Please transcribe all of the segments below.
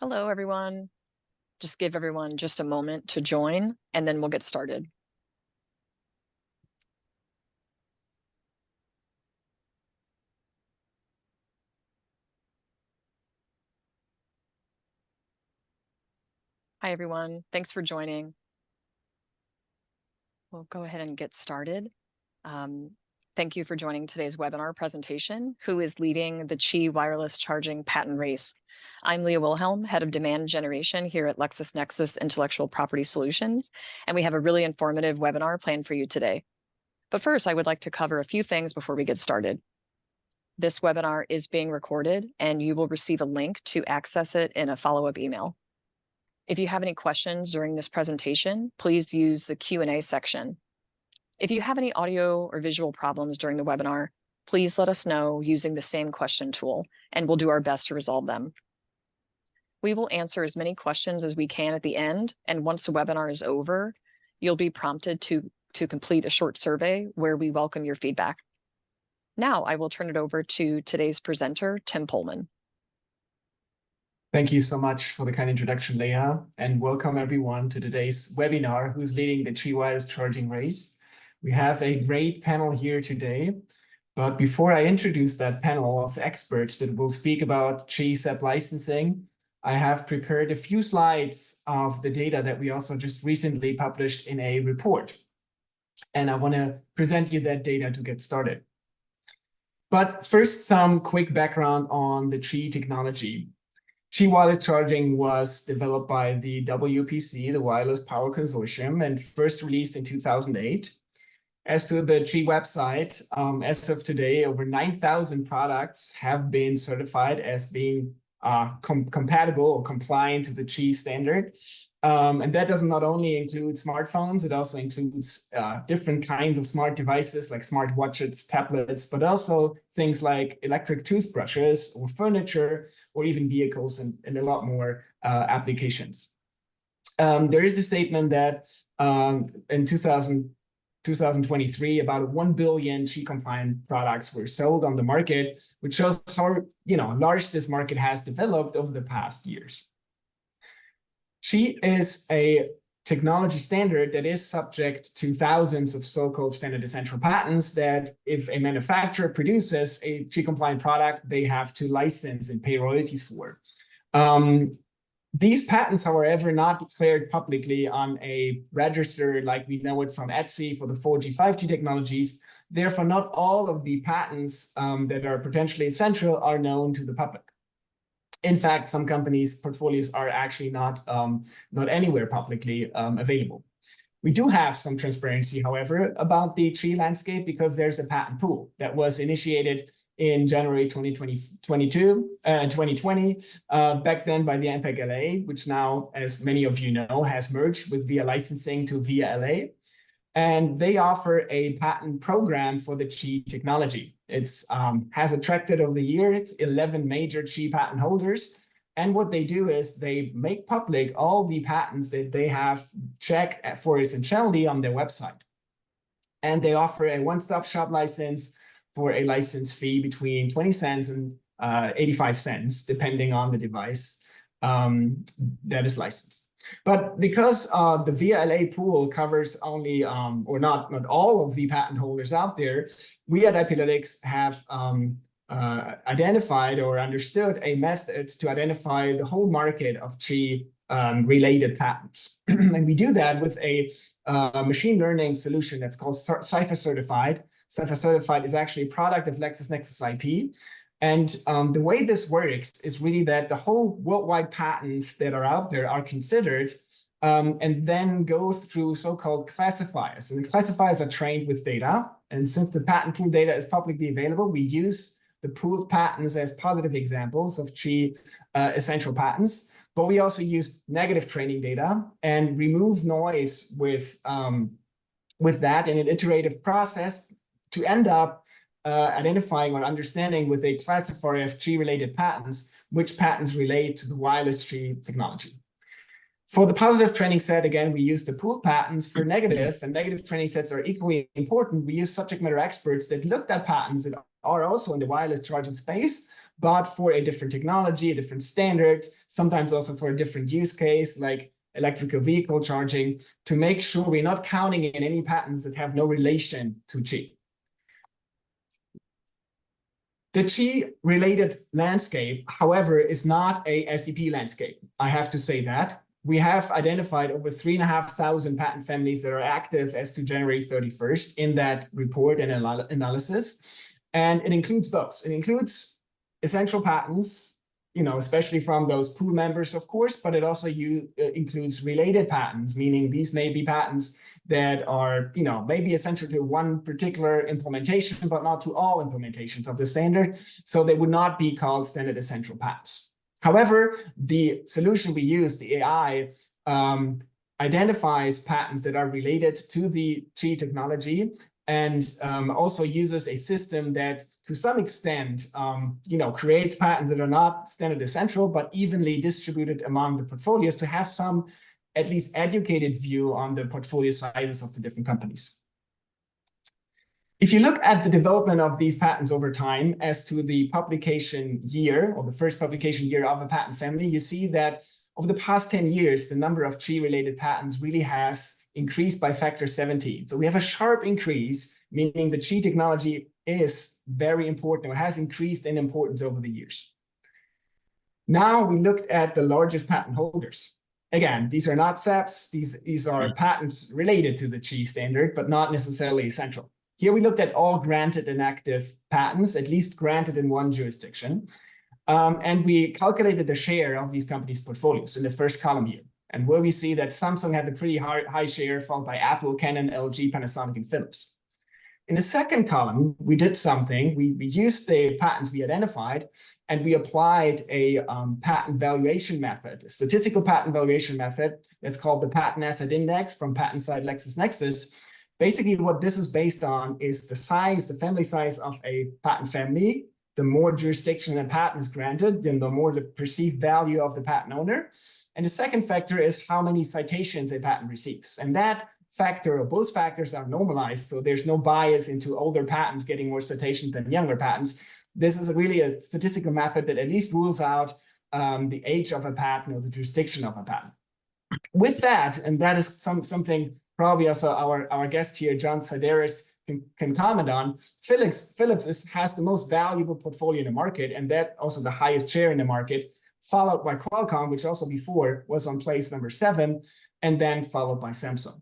Hello, everyone. Just give everyone just a moment to join, and then we'll get started. Hi, everyone. Thanks for joining. We'll go ahead and get started. Thank you for joining today's webinar presentation, Who is Leading the Qi Wireless Charging Patent Race? I'm Leah Wilhelm, Head of Demand Generation here at LexisNexis Intellectual Property Solutions, and we have a really informative webinar planned for you today. But first, I would like to cover a few things before we get started. This webinar is being recorded, and you will receive a link to access it in a follow-up email. If you have any questions during this presentation, please use the Q&A section. If you have any audio or visual problems during the webinar, please let us know using the same question tool, and we'll do our best to resolve them. We will answer as many questions as we can at the end, and once the webinar is over, you'll be prompted to complete a short survey where we welcome your feedback. Now I will turn it over to today's presenter, Tim Pohlmann. Thank you so much for the kind introduction, Leah, and welcome everyone to today's webinar, Who's Leading the Qi Wireless Charging Race. We have a great panel here today, but before I introduce that panel of experts that will speak about Qi SEP licensing, I have prepared a few slides of the data that we also just recently published in a report. And I want to present you that data to get started. But first, some quick background on the Qi technology. Qi wireless charging was developed by the WPC, the Wireless Power Consortium, and first released in 2008. As to the Qi website, as of today, over 9,000 products have been certified as being compatible or compliant to the Qi standard. And that does not only include smartphones, it also includes different kinds of smart devices like smart watches, tablets, but also things like electric toothbrushes or furniture or even vehicles and a lot more applications. There is a statement that in 2023, about 1 billion Qi compliant products were sold on the market, which shows how large this market has developed over the past years. Qi is a technology standard that is subject to thousands of so-called standard essential patents that if a manufacturer produces a Qi compliant product, they have to license and pay royalties for. These patents, however, are not declared publicly on a register like we know it from Etsy for the 4G, 5G technologies. Therefore, not all of the patents that are potentially essential are known to the public. In fact, some companies' portfolios are actually not anywhere publicly available. We do have some transparency, however, about the Qi landscape because there's a patent pool that was initiated in January 2020, back then by the ANPEC LA, which now, as many of you know, has merged with VIA Licensing to VIA LA. And they offer a patent program for the Qi technology. It has attracted over the years 11 major Qi patent holders. And what they do is they make public all the patents that they have checked for essentiality on their website. And they offer a one-stop shop license for a license fee between 20 cents and 85 cents, depending on the device that is licensed. But because the VIA LA pool covers only, or not all of the patent holders out there, we at IPlytics have identified or understood a method to identify the whole market of Qi related patents. And we do that with a machine learning solution that's called Cipher Certified. Cipher Certified is actually a product of LexisNexis IP. And the way this works is really that the whole worldwide patents that are out there are considered and then go through so-called classifiers. And the classifiers are trained with data. And since the patent pool data is publicly available, we use the pooled patents as positive examples of Qi essential patents. But we also use negative training data and remove noise with that in an iterative process to end up identifying or understanding with a classifier of Qi-related patents, which patents relate to the wireless Qi technology. For the positive training set, again, we use the pooled patents. For negative, and negative training sets are equally important. We use subject matter experts that looked at patents that are also in the wireless charging space, but for a different technology, a different standard, sometimes also for a different use case, like electrical vehicle charging, to make sure we're not counting in any patents that have no relation to Qi. The Qi-related landscape, however, is not a SEP landscape. I have to say that. We have identified over 3,500 patent families that are active as to January 31st in that report and analysis. And it includes both. It includes essential patents, especially from those pool members, of course, but it also includes related patents, meaning these may be patents that are, maybe essential to one particular implementation, but not to all implementations of the standard. So they would not be called standard essential patents. However, the solution we use, the AI, identifies patents that are related to the Qi technology and also uses a system that, to some extent, creates patents that are not standard essential, but evenly distributed among the portfolios to have some at least educated view on the portfolio sizes of the different companies. If you look at the development of these patents over time as to the publication year, or the first publication year of a patent family, you see that over the past 10 years, the number of Qi-related patents really has increased by factor 17. So we have a sharp increase, meaning the Qi technology is very important, or has increased in importance over the years. Now we looked at the largest patent holders. Again, these are not SEPs, these are patents related to the Qi standard, but not necessarily essential. Here we looked at all granted and active patents, at least granted in one jurisdiction. And we calculated the share of these companies' portfolios in the first column here. And where we see that Samsung had a pretty high share, followed by Apple, Canon, LG, Panasonic, and Philips. In the second column, we did something. We used the patents we identified, and we applied a patent valuation method, a statistical patent valuation method that's called the Patent Asset Index from patent site LexisNexis. Basically, what this is based on is the size, the family size of a patent family. The more jurisdiction a patent is granted, then the more the perceived value of the patent owner. And the second factor is how many citations a patent receives. And that factor, or both factors, are normalized, so there's no bias into older patents getting more citations than younger patents. This is really a statistical method that at least rules out the age of a patent or the jurisdiction of a patent. With that, and that is something probably also our guest here, John Sideris, can comment on, Philips has the most valuable portfolio in the market, and that also the highest share in the market, followed by Qualcomm, which also before was on place number 7, and then followed by Samsung.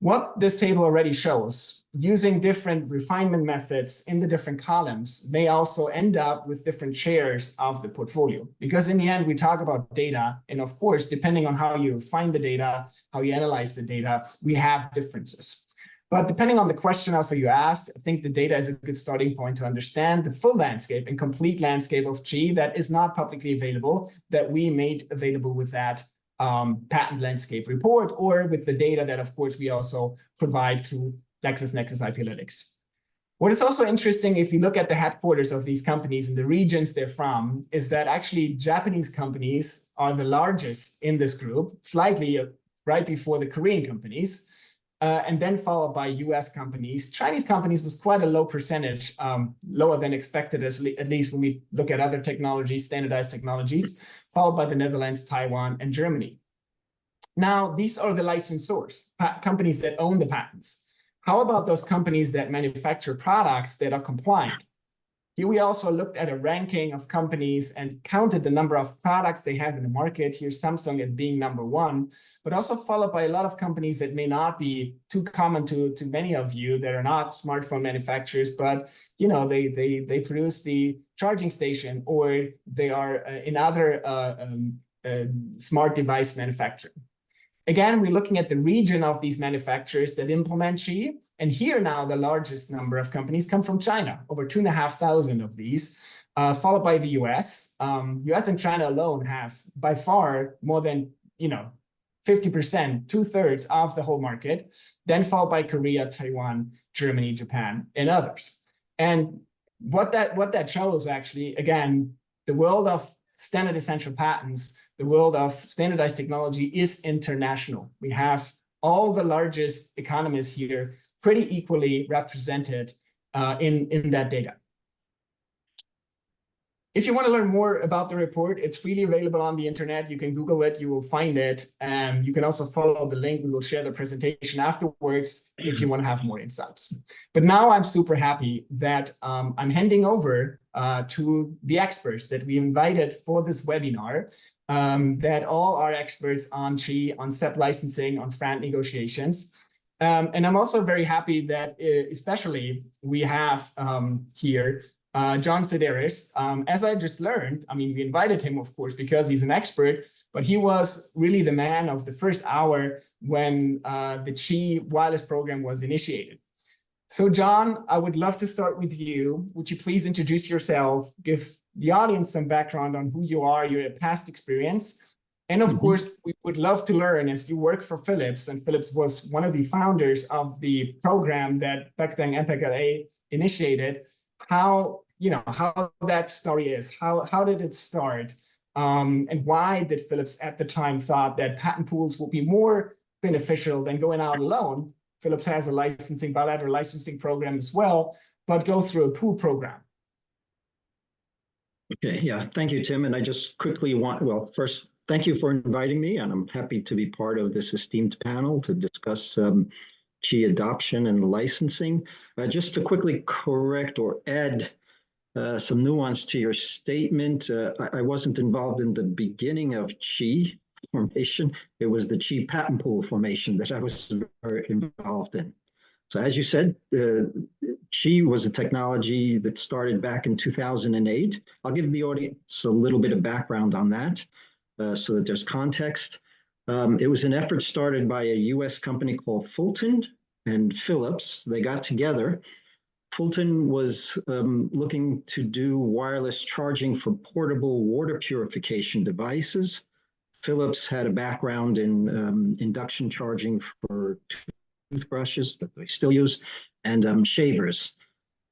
What this table already shows, using different refinement methods in the different columns may also end up with different shares of the portfolio. Because in the end, we talk about data. And of course, depending on how you find the data, how you analyze the data, we have differences. But depending on the question also you asked, I think the data is a good starting point to understand the full landscape and complete landscape of Qi that is not publicly available, that we made available with that patent landscape report, or with the data that, of course, we also provide through LexisNexis IPlytics. What is also interesting, if you look at the headquarters of these companies and the regions they're from, is that actually Japanese companies are the largest in this group, slightly right before the Korean companies, and then followed by US companies. Chinese companies was quite a low percentage, lower than expected, at least when we look at other technologies, standardized technologies, followed by the Netherlands, Taiwan, and Germany. Now, these are the licensors, companies that own the patents. How about those companies that manufacture products that are compliant? Here we also looked at a ranking of companies and counted the number of products they have in the market. Here Samsung as being number 1, but also followed by a lot of companies that may not be too common to many of you, that are not smartphone manufacturers, but they produce the charging station, or they are in other smart device manufacturing. Again, we're looking at the region of these manufacturers that implement Qi. And here now, the largest number of companies come from China, over 2,500 of these, followed by the US. US and China alone have by far more than 50%, 2/3 of the whole market, then followed by Korea, Taiwan, Germany, Japan, and others. And what that shows, actually, again, the world of standard essential patents, the world of standardized technology is international. We have all the largest economies here pretty equally represented in that data. If you want to learn more about the report, it's freely available on the internet. You can Google it, you will find it. You can also follow the link. We will share the presentation afterwards if you want to have more insights. But now I'm super happy that I'm handing over to the experts that we invited for this webinar, that all are experts on Qi, on SEP licensing, on FRAND negotiations. And I'm also very happy that especially we have here John Sideris. As I just learned, I mean, we invited him, of course, because he's an expert, but he was really the man of the first hour when the Qi wireless program was initiated. So John, I would love to start with you. Would you please introduce yourself, give the audience some background on who you are, your past experience, and of course, we would love to learn, as you work for Philips, and Philips was one of the founders of the program that back then IPlytics initiated, how that story is. How did it start? And why did Philips at the time thought that patent pools would be more beneficial than going out alone? Philips has a bilateral licensing program as well, but go through a pool program. Okay, yeah, thank you, Tim. And I just quickly first, thank you for inviting me, and I'm happy to be part of this esteemed panel to discuss Qi adoption and licensing. Just to quickly correct or add some nuance to your statement, I wasn't involved in the beginning of Qi formation. It was the Qi patent pool formation that I was very involved in. So as you said, Qi was a technology that started back in 2008. I'll give the audience a little bit of background on that so that there's context. It was an effort started by a US company called Fulton and Philips. They got together. Fulton was looking to do wireless charging for portable water purification devices. Philips had a background in induction charging for toothbrushes that they still use, and shavers.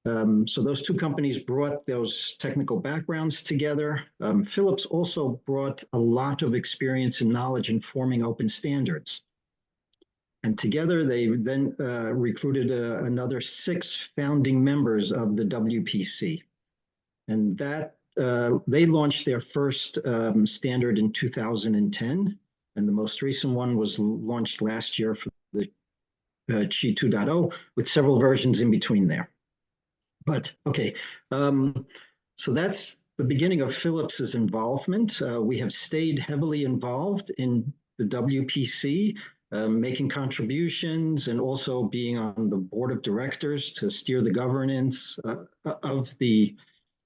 So those two companies brought those technical backgrounds together. Philips also brought a lot of experience and knowledge in forming open standards. And together they then recruited another 6 founding members of the WPC. And that they launched their first standard in 2010. And the most recent one was launched last year for the Qi 2.0 with several versions in between there. But okay, so that's the beginning of Philips's involvement. We have stayed heavily involved in the WPC, making contributions and also being on the board of directors to steer the governance of the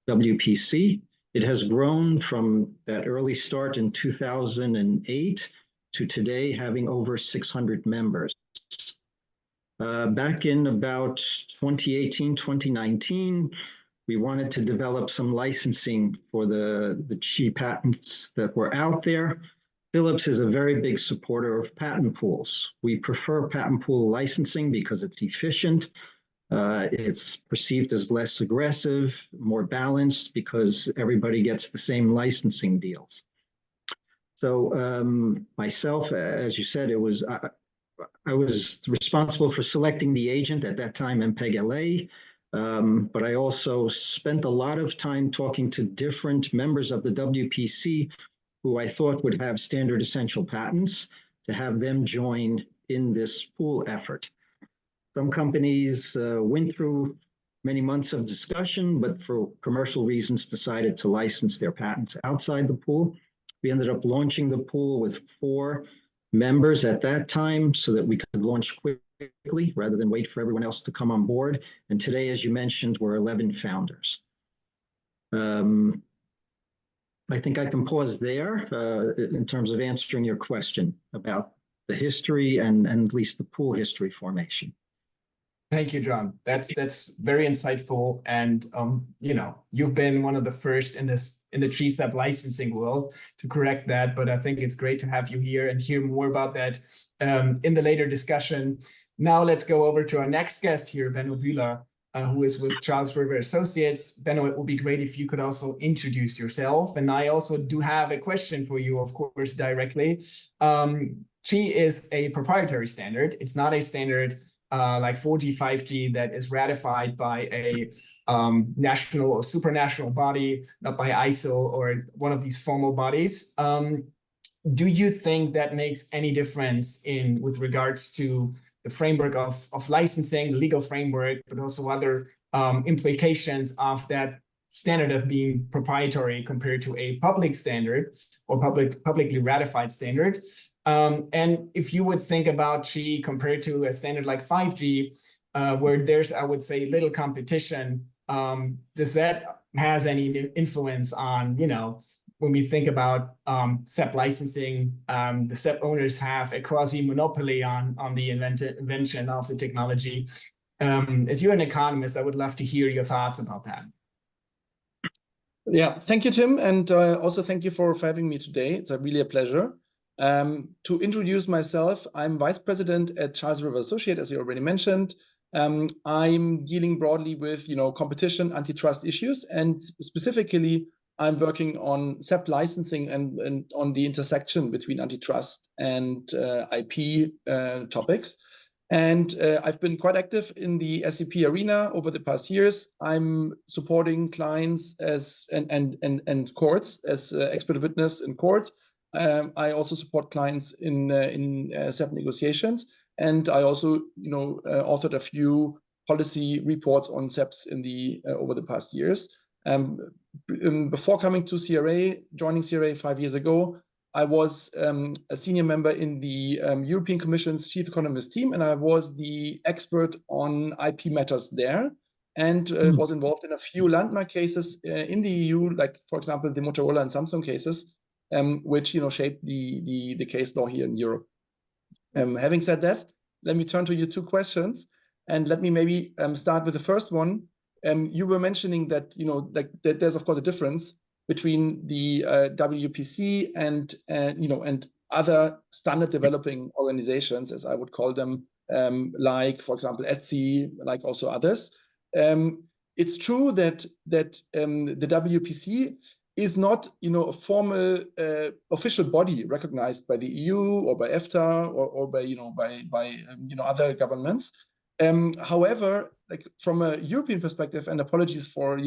WPC. It has grown from that early start in 2008 to today having over 600 members. Back in about 2018, 2019, we wanted to develop some licensing for the Qi patents that were out there. Philips is a very big supporter of patent pools. We prefer patent pool licensing because it's efficient. It's perceived as less aggressive, more balanced because everybody gets the same licensing deals. So myself, as you said, I was responsible for selecting the agent at that time, MPEG LA, but I also spent a lot of time talking to different members of the WPC who I thought would have standard essential patents to have them join in this pool effort. Some companies went through many months of discussion, but for commercial reasons decided to license their patents outside the pool. We ended up launching the pool with 4 members at that time so that we could launch quickly rather than wait for everyone else to come on board. And today, as you mentioned, we're 11 founders. I think I can pause there in terms of answering your question about the history and at least the pool history formation. Thank you, John. That's very insightful, and you've been one of the first in the Qi SEP licensing world to correct that. But I think it's great to have you here and hear more about that in the later discussion. Now let's go over to our next guest here, Benno Bühler, who is with Charles River Associates. Benno, it would be great if you could also introduce yourself. And I also do have a question for you, of course, directly. Qi is a proprietary standard. It's not a standard like 4G, 5G that is ratified by a national or supranational body, not by ISO or one of these formal bodies. Do you think that makes any difference with regards to the framework of licensing, the legal framework, but also other implications of that standard of being proprietary compared to a public standard or publicly ratified standard? And if you would think about Qi compared to a standard like 5G, where there's, I would say, little competition, does that has any influence on, when we think about SEP licensing, the SEP owners have a quasi-monopoly on the invention of the technology. As you're an economist, I would love to hear your thoughts about that. Yeah, thank you, Tim. And also thank you for having me today. It's really a pleasure. To introduce myself, I'm Vice President at Charles River Associates, as you already mentioned. I'm dealing broadly with, competition, antitrust issues, and specifically, I'm working on SEP licensing and on the intersection between antitrust and IP topics. And I've been quite active in the SEP arena over the past years. I'm supporting clients and courts as expert witness in court. I also support clients in SEP negotiations, and I also, authored a few policy reports on SEPs over the past years. Before coming to CRA, joining CRA 5 years ago, I was a senior member in the European Commission's chief economist team, and I was the expert on IP matters there, and was involved in a few landmark cases in the EU, like, for example, the Motorola and Samsung cases, which shaped the case law here in Europe. Having said that, let me turn to your two questions, and let me maybe start with the first one. You were mentioning that that there's of course a difference between the WPC and other standard developing organizations, as I would call them, like, for example, ETSI, like also others. It's true that the WPC is not a formal official body recognized by the EU or by EFTA or by other governments. However, like from a European perspective, and apologies for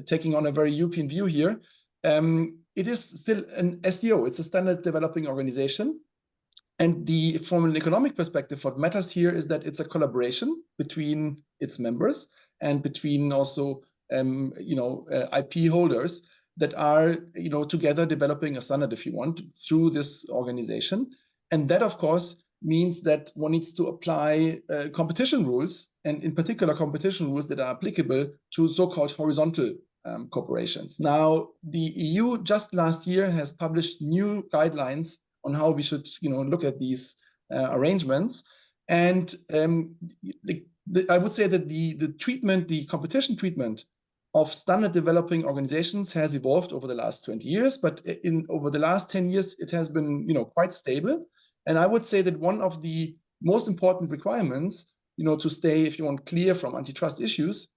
taking on a very European view here, it is still an SDO. It's a standard developing organization, and from an economic perspective, what matters here is that it's a collaboration between its members and between also IP holders that are together developing a standard, if you want, through this organization, and that of course means that one needs to apply competition rules, and in particular competition rules that are applicable to so-called horizontal corporations. Now, the EU just last year has published new guidelines on how we should look at these arrangements. And I would say that the competition treatment of standard developing organizations has evolved over the last 20 years, but over the last 10 years, it has been quite stable. And I would say that one of the most important requirements, to stay, if you want, clear from antitrust issues,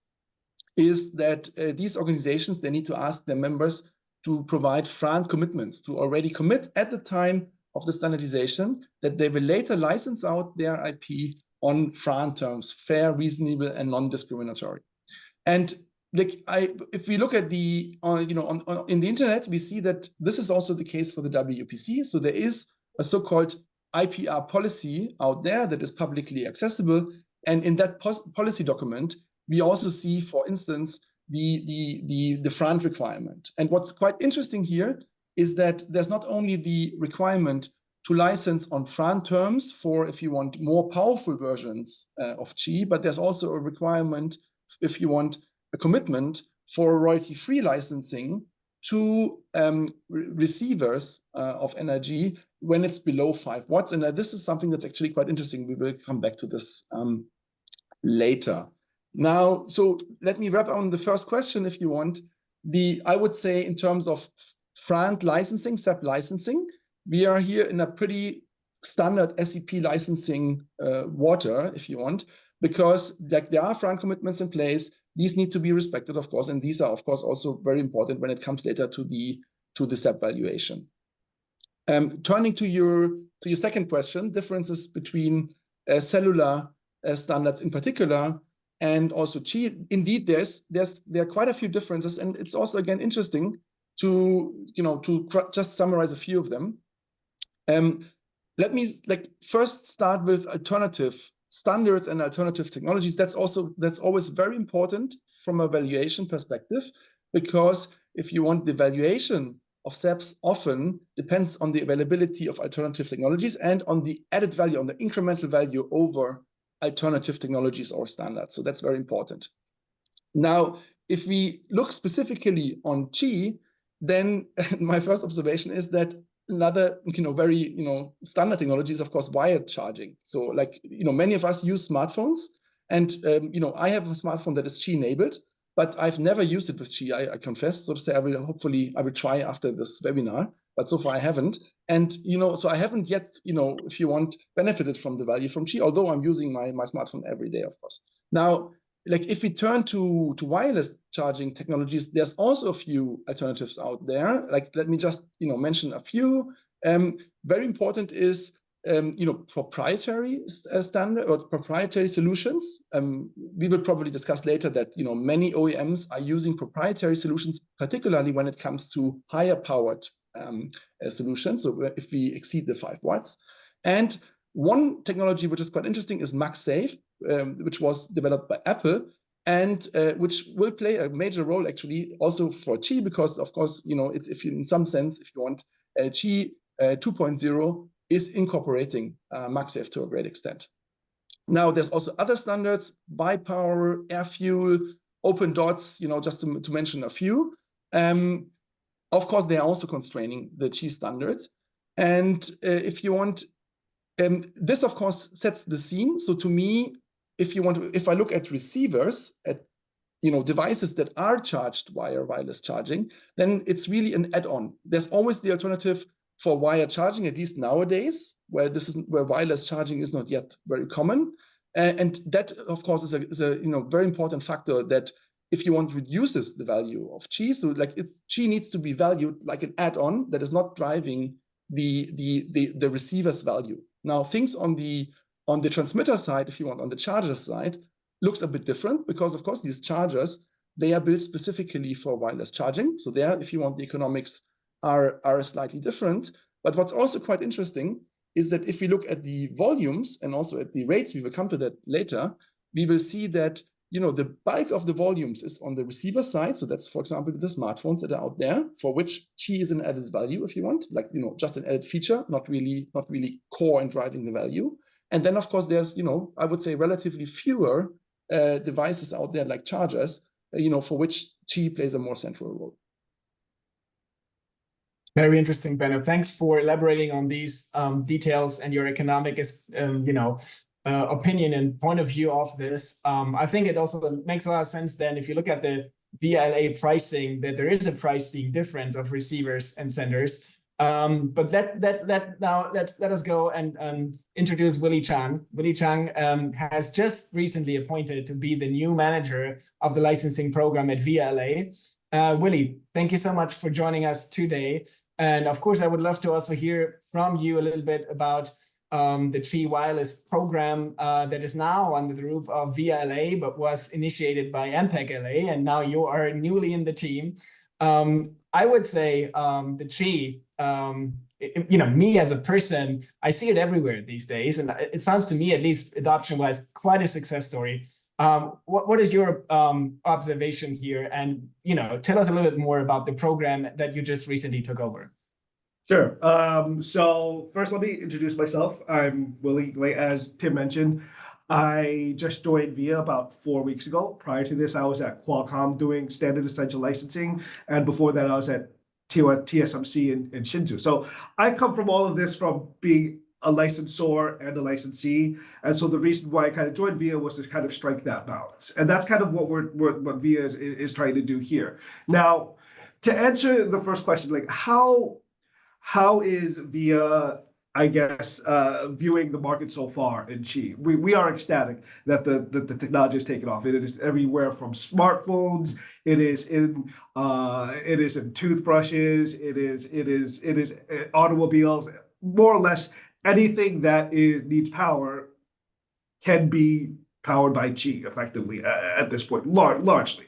is that these organizations, they need to ask their members to provide FRAND commitments, to already commit at the time of the standardization that they will later license out their IP on FRAND terms, fair, reasonable, and non-discriminatory. And if we look at in the internet, we see that this is also the case for the WPC. So there is a so-called IPR policy out there that is publicly accessible. And in that policy document, we also see, for instance, the FRAND requirement. And what's quite interesting here is that there's not only the requirement to license on FRAND terms for, if you want, more powerful versions of Qi, but there's also a requirement, if you want, a commitment for royalty-free licensing to receivers of energy when it's below 5 watts. And this is something that's actually quite interesting. We will come back to this later. Now, so let me wrap on the first question, if you want. I would say in terms of FRAND licensing, SEP licensing, we are here in a pretty standard SEP licensing water, if you want, because there are FRAND commitments in place. These need to be respected, of course, and these are, of course, also very important when it comes later to the SEP valuation. Turning to your second question, differences between cellular standards in particular, and also Qi. Indeed, there are quite a few differences, and it's also again interesting to just summarize a few of them. Let me first start with alternative standards and alternative technologies. That's always very important from a valuation perspective, because if you want the valuation of SEPs often depends on the availability of alternative technologies and on the added value, on the incremental value over alternative technologies or standards. So that's very important. Now, if we look specifically on Qi, then my first observation is that another very standard technology is of course wired charging. So many of us use smartphones, and I have a smartphone that is Qi enabled, but I've never used it with Qi, I confess. So to say, I will try after this webinar, but so far I haven't. And so I haven't yet, if you want, benefited from the value from Qi, although I'm using my smartphone every day, of course. Now, if we turn to wireless charging technologies, there's also a few alternatives out there. Let me just mention a few. Very important is proprietary standard or proprietary solutions. We will probably discuss later that many OEMs are using proprietary solutions, particularly when it comes to higher powered solutions. So if we exceed the 5 watts. And one technology which is quite interesting is MagSafe, which was developed by Apple, and which will play a major role actually also for Qi, because of course if you in some sense, if you want, Qi 2.0 is incorporating MagSafe to a great extent. Now there's also other standards: bipower, air fuel, open dots, just to mention a few. Of course, they are also constraining the Qi standards. And if you want, this of course sets the scene. So to me, if I look at receivers, at devices that are charged via wireless charging, then it's really an add-on. There's always the alternative for wire charging, at least nowadays, where wireless charging is not yet very common. And that, of course, is a very important factor that if you want reduces the value of Qi. So Qi needs to be valued like an add-on that is not driving the receiver's value. Now, things on the transmitter side, if you want, on the charger side, looks a bit different, because of course these chargers, they are built specifically for wireless charging. So there, if you want, the economics are slightly different. But what's also quite interesting is that if we look at the volumes and also at the rates, we will come to that later, we will see that the bulk of the volumes is on the receiver side. So that's, for example, the smartphones that are out there, for which Qi is an added value, if you want, just an added feature, not really core in driving the value. And then, of course, there's, I would say, relatively fewer devices out there like chargers, for which Qi plays a more central role. Very interesting, Benno. Thanks for elaborating on these details and your economic, opinion and point of view of this. I think it also makes a lot of sense then, if you look at the VLA pricing, that there is a pricing difference of receivers and senders. But let us go and introduce Willy Chang. Willy Chang has just recently appointed to be the new manager of the licensing program at VLA. Willy, thank you so much for joining us today. And of course, I would love to also hear from you a little bit about the Qi wireless program that is now under the roof of VLA, but was initiated by MPEG LA, and now you are newly in the team. I would say the Qi, me as a person, I see it everywhere these days, and it sounds to me, at least adoption-wise, quite a success story. What is your observation here? And tell us a little bit more about the program that you just recently took over. Sure. So first, let me introduce myself. I'm Willy. As Tim mentioned, I just joined VIA about 4 weeks ago. Prior to this, I was at Qualcomm doing standard essential licensing, and before that, I was at TSMC in Hsinchu. So I come from all of this from being a licensor and a licensee, and so the reason why I kind of joined VIA was to kind of strike that balance, and that's kind of what VIA is trying to do here. Now, to answer the first question, like how is VIA, I guess, viewing the market so far in Qi? We are ecstatic that the technology has taken off. It is everywhere from smartphones. It is in toothbrushes. It is automobiles. More or less anything that needs power, can be powered by Qi effectively at this point, largely.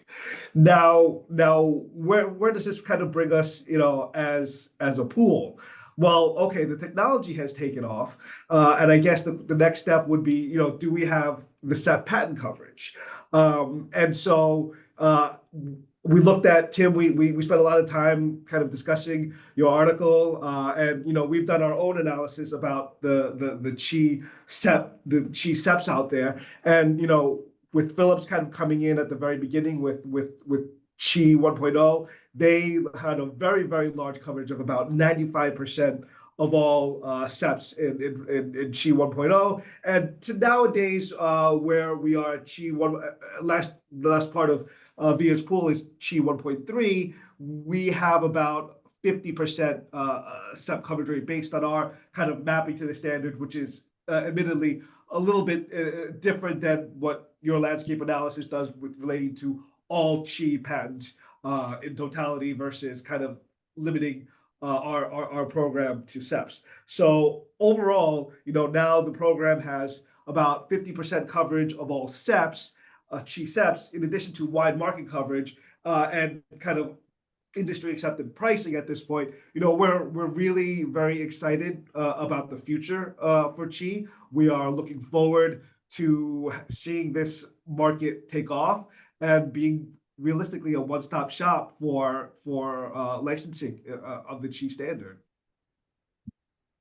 Now, where does this kind of bring us, as a pool? Well, okay, the technology has taken off, and I guess the next step would be, do we have the SEP patent coverage? And so we looked at, Tim, we spent a lot of time kind of discussing your article, and we've done our own analysis about the Qi SEP, the Qi SEPs out there, and with Philips kind of coming in at the very beginning with Qi 1.0, they had a very, very large coverage of about 95% of all SEPs in Qi 1.0, and to nowadays where we are at Qi 1, the last part of Via's pool is Qi 1.3, we have about 50% SEP coverage rate based on our kind of mapping to the standard, which is admittedly a little bit different than what your landscape analysis does with relating to all Qi patents in totality versus kind of limiting our program to SEPs. So overall, now the program has about 50% coverage of all SEPs, Qi SEPs, in addition to wide market coverage and kind of industry accepted pricing at this point. We're really very excited about the future for Qi. We are looking forward to seeing this market take off and being realistically a one-stop shop for licensing of the Qi standard.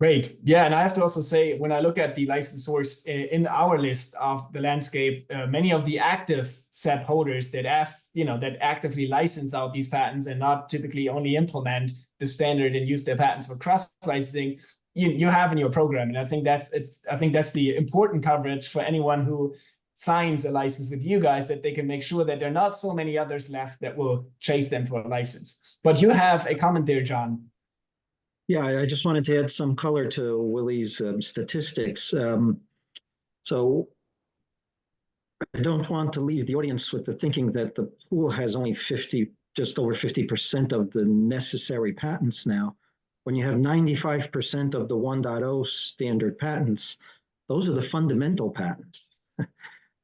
Great. Yeah, and I have to also say, when I look at the licensors in our list of the landscape, many of the active SEP holders that have, that actively license out these patents and not typically only implement the standard and use their patents for cross-licensing, you have in your program. And I think that's the important coverage for anyone who signs a license with you guys, that they can make sure that there are not so many others left that will chase them for a license. But you have a comment there, John. Yeah, I just wanted to add some color to Willy's statistics. So I don't want to leave the audience with the thinking that the pool has only just over 50% of the necessary patents now. When you have 95% of the 1.0 standard patents, those are the fundamental patents.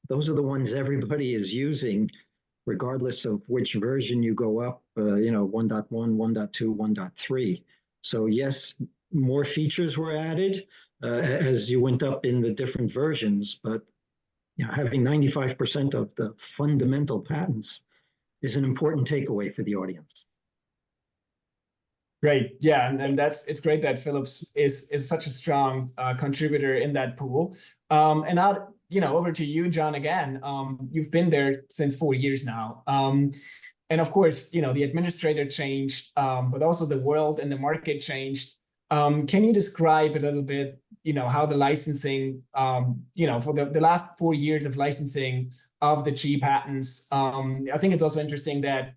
Those are the ones everybody is using, regardless of which version you go up, 1.1, 1.2, 1.3. So yes, more features were added as you went up in the different versions, but having 95% of the fundamental patents is an important takeaway for the audience. Great. Yeah, and it's great that Philips is such a strong contributor in that pool. And now, over to you, John, again. You've been there since 4 years now. And of course, the administrator changed, but also the world and the market changed. Can you describe a little bit, how the licensing, for the last 4 years of licensing of the Qi patents? I think it's also interesting that,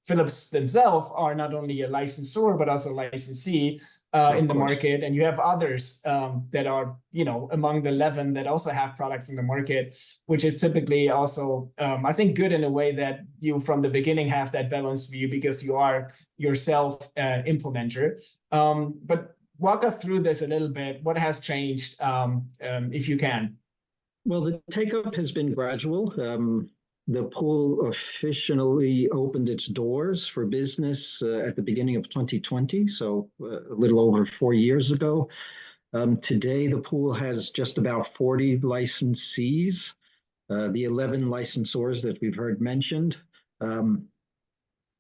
Philips themselves are not only a licensor, but also a licensee in the market. And you have others that are, among the 11 that also have products in the market, which is typically also, I think, good in a way that you from the beginning have that balanced view because you are yourself implementer. But walk us through this a little bit. What has changed, if you can? Well, the take-up has been gradual. The pool officially opened its doors for business at the beginning of 2020, so a little over 4 years ago. Today, the pool has just about 40 licensees, the 11 licensors that we've heard mentioned. And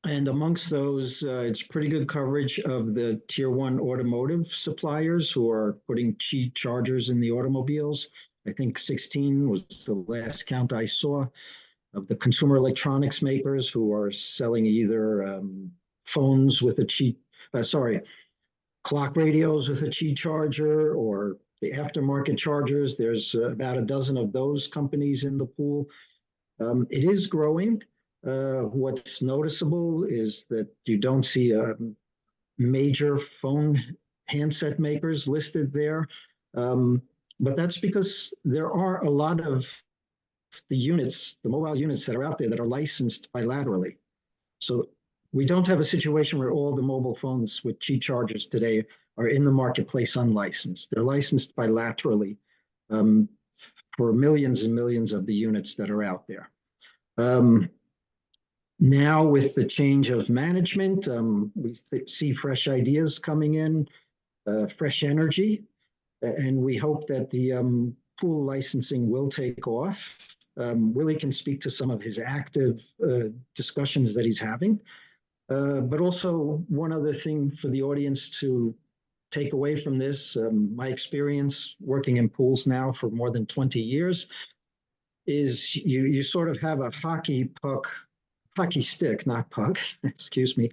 amongst those, it's pretty good coverage of the tier 1 automotive suppliers who are putting Qi chargers in the automobiles. I think 16 was the last count I saw. Of the consumer electronics makers who are selling either phones with a Qi, clock radios with a Qi charger, or the aftermarket chargers. There's about a dozen of those companies in the pool. It is growing. What's noticeable is that you don't see major phone handset makers listed there. But that's because there are a lot of the mobile units that are out there that are licensed bilaterally. So we don't have a situation where all the mobile phones with Qi chargers today are in the marketplace unlicensed. They're licensed bilaterally for millions and millions of the units that are out there. Now with the change of management, we see fresh ideas coming in, fresh energy, and we hope that the pool licensing will take off. Willy can speak to some of his active discussions that he's having. But also one other thing for the audience to take away from this, my experience working in pools now for more than 20 years, is you sort of have a hockey stick, not puck, excuse me,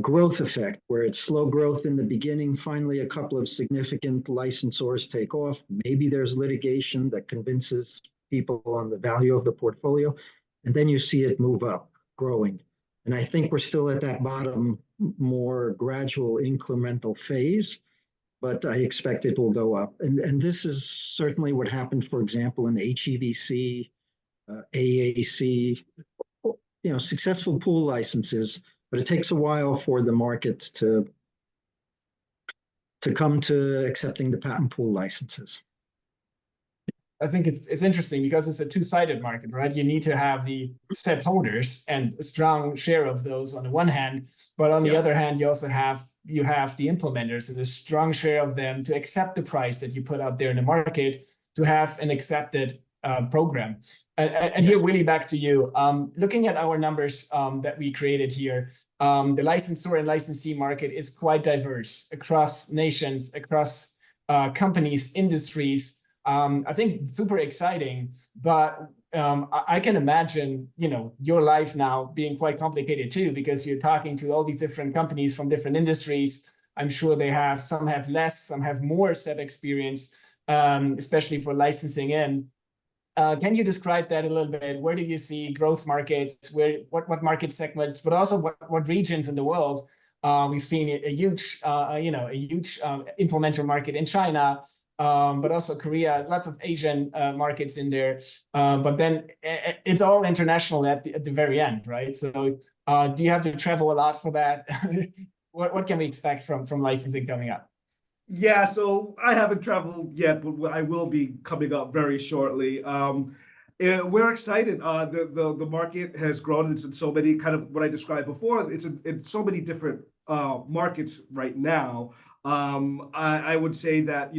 growth effect, where it's slow growth in the beginning, finally a couple of significant licensors take off, maybe there's litigation that convinces people on the value of the portfolio, and then you see it move up, growing. And I think we're still at that bottom, more gradual incremental phase, but I expect it will go up. And this is certainly what happened, for example, in HEVC, AAC, successful pool licenses, but it takes a while for the markets to come to accepting the patent pool licenses. I think it's interesting because it's a two-sided market, right? You need to have the SEP holders and a strong share of those on the one hand, but on the other hand, you also have the implementers and a strong share of them to accept the price that you put out there in the market to have an accepted program. And here, Willy, back to you. Looking at our numbers that we created here, the licensor and licensee market is quite diverse across nations, across companies, industries. I think super exciting, but I can imagine, your life now being quite complicated too, because you're talking to all these different companies from different industries. I'm sure some have less, some have more SEP experience, especially for licensing in. Can you describe that a little bit? Where do you see growth markets? What market segments, but also what regions in the world? We've seen a huge implementer market in China, but also Korea, lots of Asian markets in there. But then it's all international at the very end, right? So do you have to travel a lot for that? What can we expect from licensing coming up? Yeah, so I haven't traveled yet, but I will be coming up very shortly. We're excited. The market has grown. It's in so many, kind of what I described before. It's in so many different markets right now. I would say that,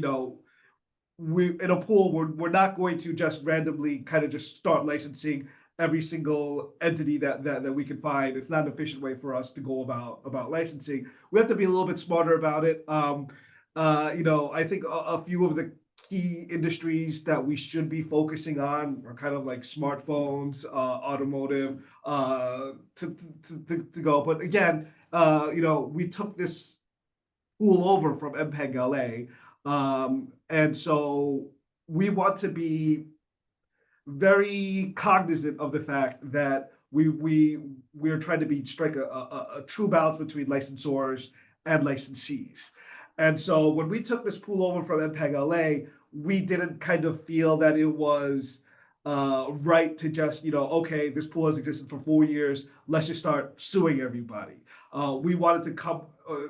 we in a pool, we're not going to just randomly kind of just start licensing every single entity that we can find. It's not an efficient way for us to go about licensing. We have to be a little bit smarter about it. I think a few of the key industries that we should be focusing on are kind of like smartphones, automotive, to go. But again, we took this pool over from MPEG LA, and so we want to be very cognizant of the fact that we're trying to strike a true balance between licensors and licensees. And so when we took this pool over from MPEG LA, we didn't kind of feel that it was right to just, okay, this pool has existed for 4 years, let's just start suing everybody. We wanted to come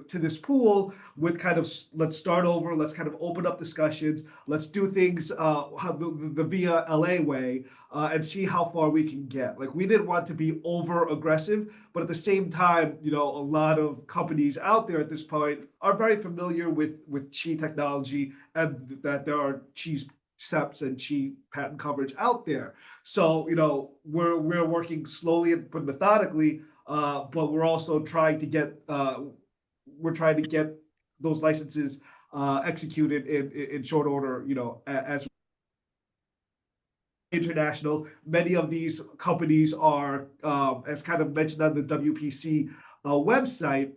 to this pool with kind of, let's start over, let's kind of open up discussions, let's do things the via LA way, and see how far we can get. Like, we didn't want to be over aggressive, but at the same time, a lot of companies out there at this point are very familiar with Qi technology, and that there are Qi SEPs and Qi patent coverage out there. So, we're working slowly but methodically, but we're also trying to get those licenses executed in short order, as international. Many of these companies are, as kind of mentioned on the WPC website,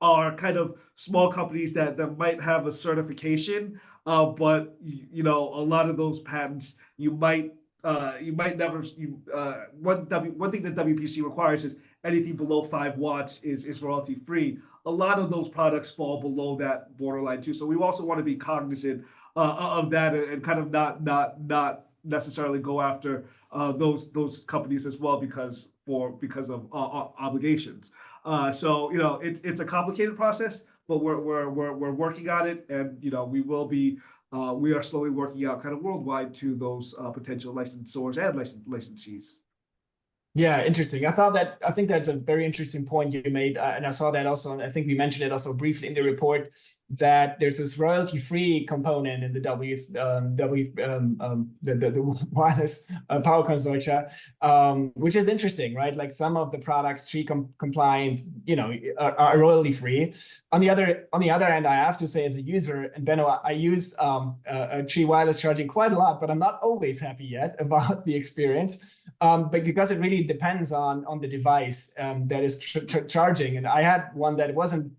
are kind of small companies that might have a certification, but a lot of those patents you might never. One thing that WPC requires is anything below 5 watts is royalty free. A lot of those products fall below that borderline too. So we also want to be cognizant of that, and kind of not necessarily go after those companies as well because of obligations. So it's a complicated process, but we're working on it, and we will be we are slowly working out kind of worldwide to those potential licensors and licensees. Yeah, interesting. I think that's a very interesting point you made, and I saw that also. And I think we mentioned it also briefly in the report that there's this royalty-free component in the the wireless power consortia, which is interesting, right? Like some of the products, Qi compliant, are royalty-free. On the other hand, I have to say, as a user, and Benno, I use Qi wireless charging quite a lot, but I'm not always happy yet about the experience. But because it really depends on the device that is charging, and I had one that wasn't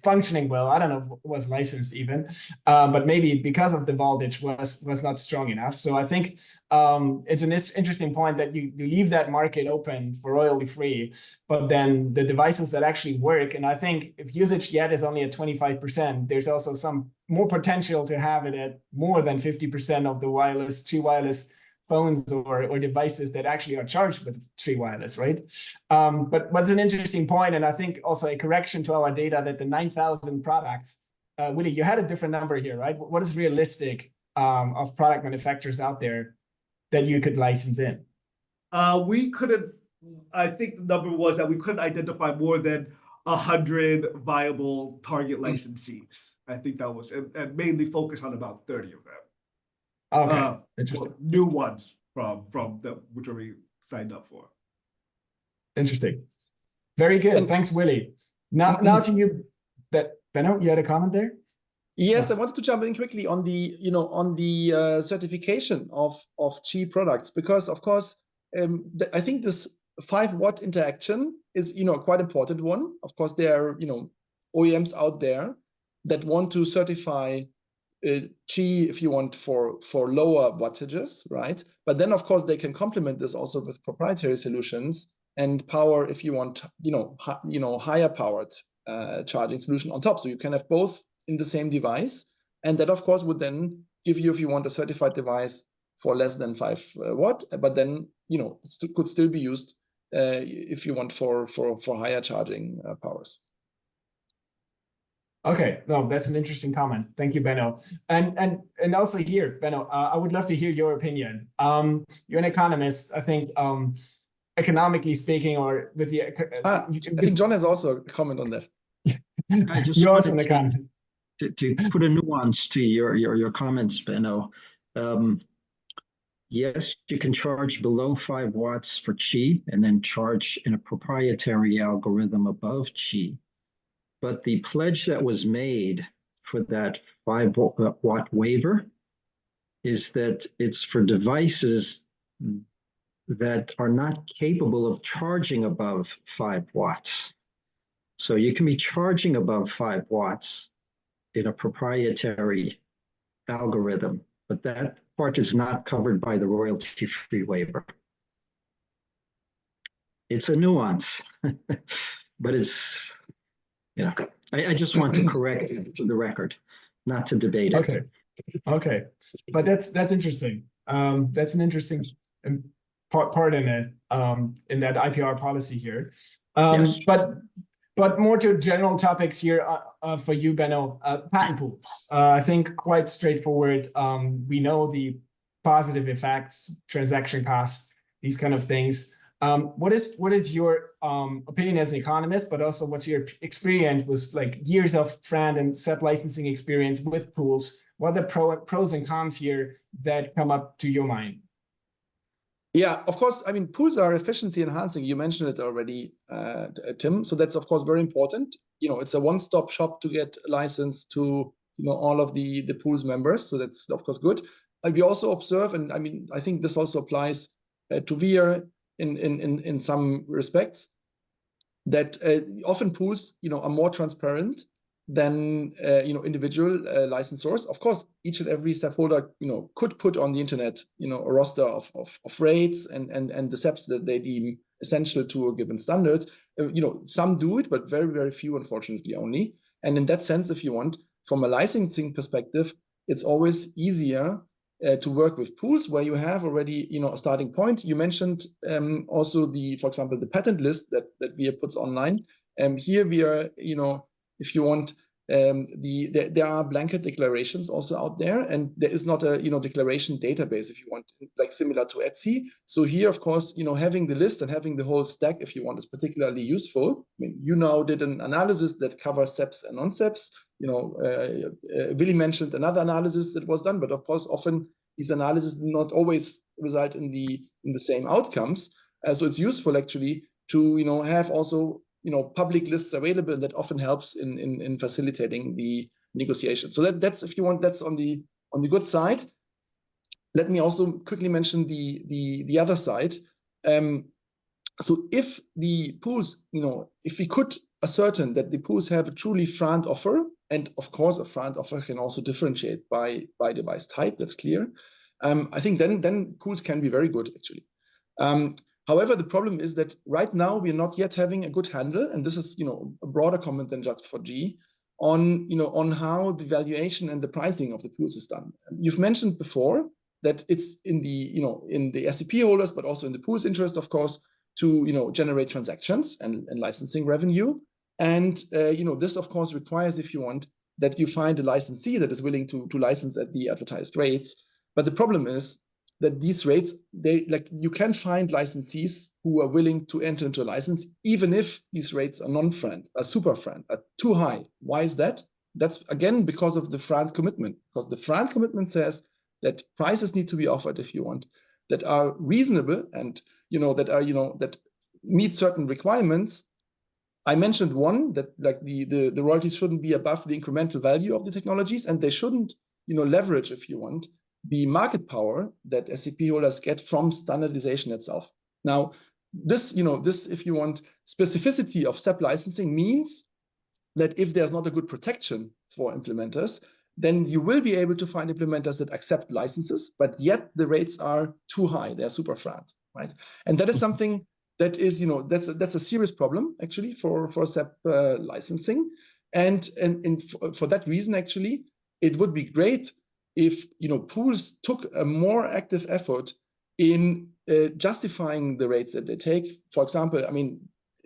functioning well. I don't know if it was licensed even, but maybe because of the voltage was not strong enough. So I think it's an interesting point that you leave that market open for royalty free, but then the devices that actually work, and I think if usage yet is only at 25%, there's also some more potential to have it at more than 50% of the Qi wireless phones or devices that actually are charged with Qi wireless, right? But what's an interesting point, and I think also a correction to our data, that the 9,000 products, Willy, you had a different number here, right? What is realistic of product manufacturers out there that you could license in? We couldn't, I think the number was that we couldn't identify more than 100 viable target licensees. I think that was, and mainly focus on about 30 of them. Okay, interesting. New ones from which we signed up for. Interesting. Very good. Thanks, Willy. Now to you, Benno, you had a comment there? Yes, I wanted to jump in quickly on the certification of Qi products, because of course I think this 5-watt interaction is quite important one. Of course, there are OEMs out there that want to certify Qi, if you want, for lower wattages, right? But then of course they can complement this also with proprietary solutions and power, if you want, higher powered charging solution on top. So you can have both in the same device, and that of course would then give you, if you want, a certified device for less than 5 watt, but then it could still be used if you want for higher charging powers. Okay, no, that's an interesting comment. Thank you, Benno. And also here, Benno, I would love to hear your opinion. You're an economist, I think, economically speaking, or with the. I think John has also a comment on that. I just You're also an economist. To put a nuance to your comments, Benno. Yes, you can charge below 5 watts for Qi and then charge in a proprietary algorithm above Qi. But the pledge that was made for that 5-watt waiver is that it's for devices that are not capable of charging above 5 watts. So you can be charging above 5 watts in a proprietary algorithm, but that part is not covered by the royalty-free waiver. It's a nuance, but it's, I just want to correct it for the record, not to debate it. Okay, but that's interesting. That's an interesting part in it, in that IPR policy here. Yes. But more to general topics here for you, Benno. Patent pools. I think quite straightforward. We know the positive effects, transaction costs, these kind of things. What is your opinion as an economist, but also what's your experience with like years of FRAND and SEP licensing experience with pools? What are the pros and cons here that come up to your mind? Yeah, of course. I mean, pools are efficiency enhancing. You mentioned it already, Tim. So that's of course very important. It's a one-stop shop to get licensed to all of the pools members. So that's of course good. We also observe, and I mean, I think this also applies to VIA in some respects, that often pools are more transparent than individual licensors. Of course, each and every SEP holder could put on the internet a roster of rates and the SEPs that they deem essential to a given standard. Some do it, but very, very few, unfortunately, only. And in that sense, if you want, from a licensing perspective, it's always easier to work with pools where you have already a starting point. You mentioned also for example, the patent list that VIA puts online. Here we are, if you want, there are blanket declarations also out there, and there is not a declaration database, if you want, like similar to Etsy. So here, of course, having the list and having the whole stack, if you want, is particularly useful. I mean, you now did an analysis that covers SEPs and non-SEPs. Willy mentioned another analysis that was done, but of course, often these analyses do not always result in the same outcomes. So it's useful actually to have also public lists available. That often helps in facilitating the negotiation. So that's, if you want, that's on the good side. Let me also quickly mention the other side. So if the pools, if we could ascertain that the pools have a truly front offer, and of course a front offer can also differentiate by device type, that's clear. I think then pools can be very good actually. However, the problem is that right now we're not yet having a good handle, and this is a broader comment than just for G, on how the valuation and the pricing of the pools is done. You've mentioned before that it's in the SEP holders, but also in the pool's interest, of course, to generate transactions and licensing revenue. And this of course requires, if you want, that you find a licensee that is willing to license at the advertised rates. But the problem is that these rates, you can find licensees who are willing to enter into a license, even if these rates are non-friend, are super friend, are too high. Why is that? That's again because of the front commitment. Because the front commitment says that prices need to be offered, if you want, that are reasonable and that meet certain requirements. I mentioned one, that the royalties shouldn't be above the incremental value of the technologies, and they shouldn't leverage, if you want, the market power that SEP holders get from standardization itself. Now, this, if you want, specificity of SEP licensing means that if there's not a good protection for implementers, then you will be able to find implementers that accept licenses, but yet the rates are too high. They're super flat, right? And that is something that is, that's a serious problem actually for SEP licensing. And for that reason, actually, it would be great if pools took a more active effort in justifying the rates that they take. For example, I mean,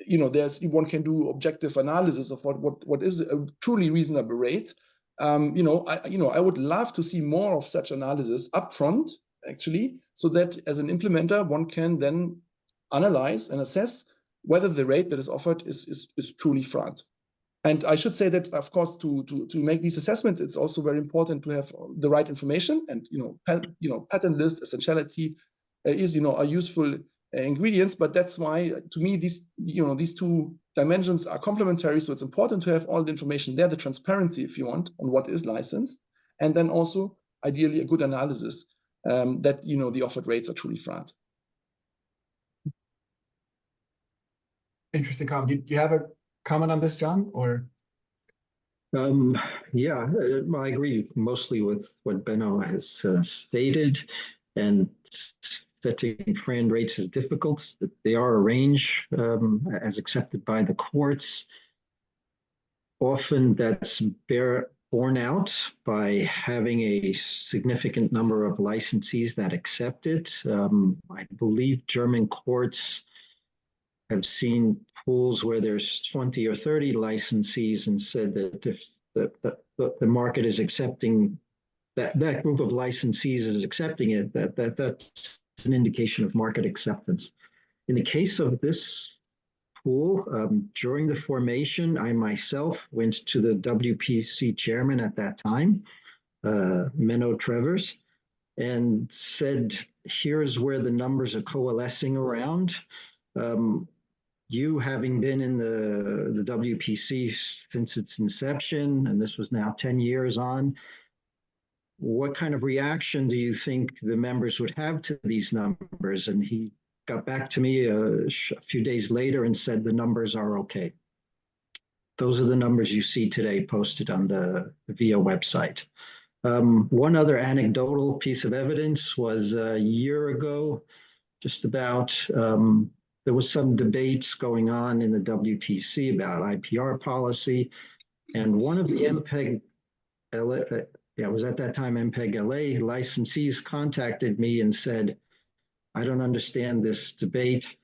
one can do objective analysis of what is a truly reasonable rate. I would love to see more of such analysis upfront, actually, so that as an implementer, one can then analyze and assess whether the rate that is offered is truly front. And I should say that, of course, to make these assessments, it's also very important to have the right information. And pattern list, essentiality are useful ingredients. But that's why, to me, these two dimensions are complementary. So it's important to have all the information there, the transparency, if you want, on what is licensed, and then also ideally a good analysis that the offered rates are truly front. Interesting comment. Do you have a comment on this, John, or? Yeah, I agree mostly with what Benno has stated, and setting friend rates is difficult. They are a range as accepted by the courts. Often that's borne out by having a significant number of licensees that accept it. I believe German courts have seen pools where there's 20 or 30 licensees and said that if the market is accepting that group of licensees is accepting it, that's an indication of market acceptance. In the case of this pool, during the formation, I myself went to the WPC chairman at that time, Benno, and said, here's where the numbers are coalescing around. You having been in the WPC since its inception, and this was now 10 years on, what kind of reaction do you think the members would have to these numbers? And he got back to me a few days later and said the numbers are okay. Those are the numbers you see today posted on the VIA website. One other anecdotal piece of evidence was a year ago, just about, there was some debates going on in the WPC about IPR policy, and one of the MPEG, it was at that time MPEG LA licensees contacted me and said, I don't understand this debate.